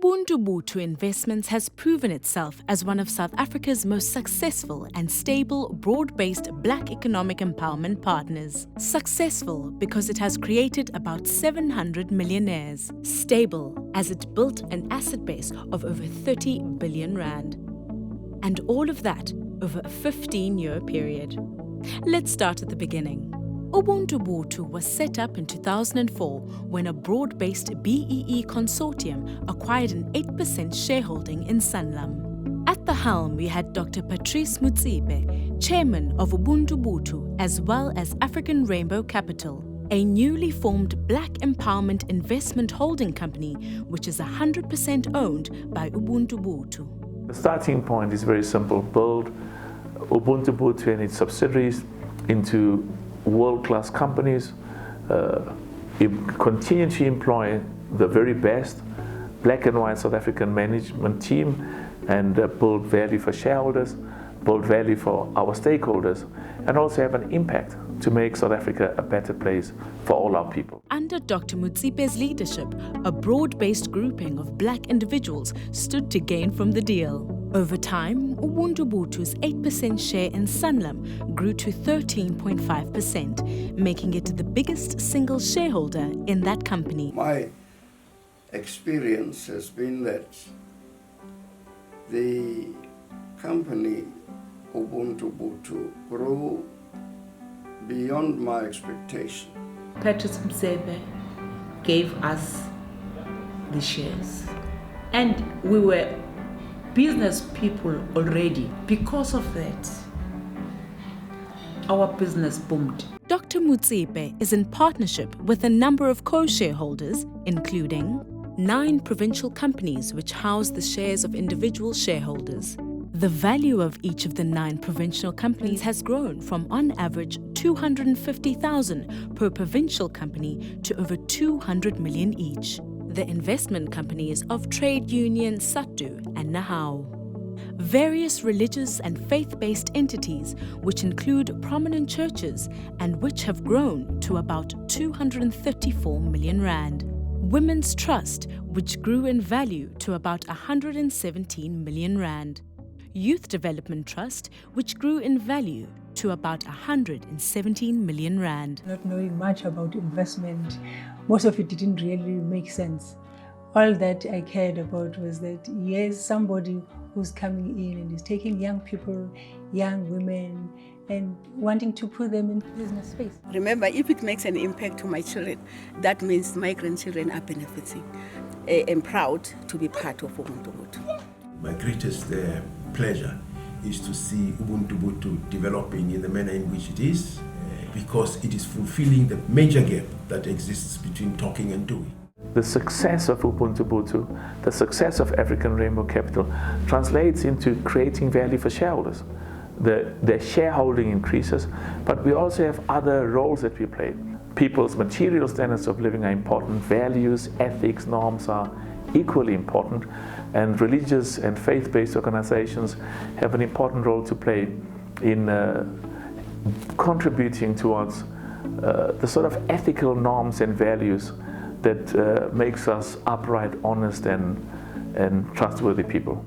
Ubuntu Investments has proven itself as one of South Africa's most successful and stable, broad-based Black economic empowerment partners. Successful because it has created about 700 millionaires. Stable as it built an asset base of over 30 billion rand. And all of that over a 15-year period. Let's start at the beginning. Ubuntu was set up in 2004 when a broad-based BEE consortium acquired an 8% shareholding in Sanlam. At the helm, we had Dr. Patrice Motsepe, chairman of Ubuntu, as well as African Rainbow Capital, a newly formed Black empowerment investment holding company which is 100% owned by Ubuntu. The starting point is very simple: build Ubuntu and its subsidiaries into world-class companies, continue to employ the very best Black and white South African management team, and build value for shareholders, build value for our stakeholders, and also have an impact to make South Africa a better place for all our people. Under Dr. Motsepe's leadership, a broad-based grouping of Black individuals stood to gain from the deal. Over time, Ubuntu's 8% share in Sanlam grew to 13.5%, making it the biggest single shareholder in that company. My experience has been that the company Ubuntu grew beyond my expectation. Patrice Motsepe gave us the shares, and we were business people already. Because of that, our business boomed. Dr. Motsepe is in partnership with a number of co-shareholders, including 9 provincial companies which house the shares of individual shareholders. The value of each of the 9 provincial companies has grown from on average 250,000 per provincial company to over 200 million each. The investment companies of trade union SATU and Nahau. Various religious and faith-based entities which include prominent churches and which have grown to about 234 million rand. Women's Trust, which grew in value to about 117 million rand. Youth Development Trust, which grew in value to about 117 million rand. Not knowing much about investment, most of it didn't really make sense. All that I cared about was that here's somebody who's coming in and is taking young people, young women, and wanting to put them in business space. Remember, if it makes an impact to my children, that means my grandchildren are benefiting. I'm proud to be part of Ubuntu. My greatest pleasure is to see Ubuntu developing in the manner in which it is, because it is fulfilling the major gap that exists between talking and doing. The success of Ubuntu, the success of African Rainbow Capital, translates into creating value for shareholders. The shareholding increases, but we also have other roles that we play. People's material standards of living are important, values, ethics, norms are equally important, and religious and faith-based organizations have an important role to play in contributing towards the sort of ethical norms and values that makes us upright, honest, and trustworthy people.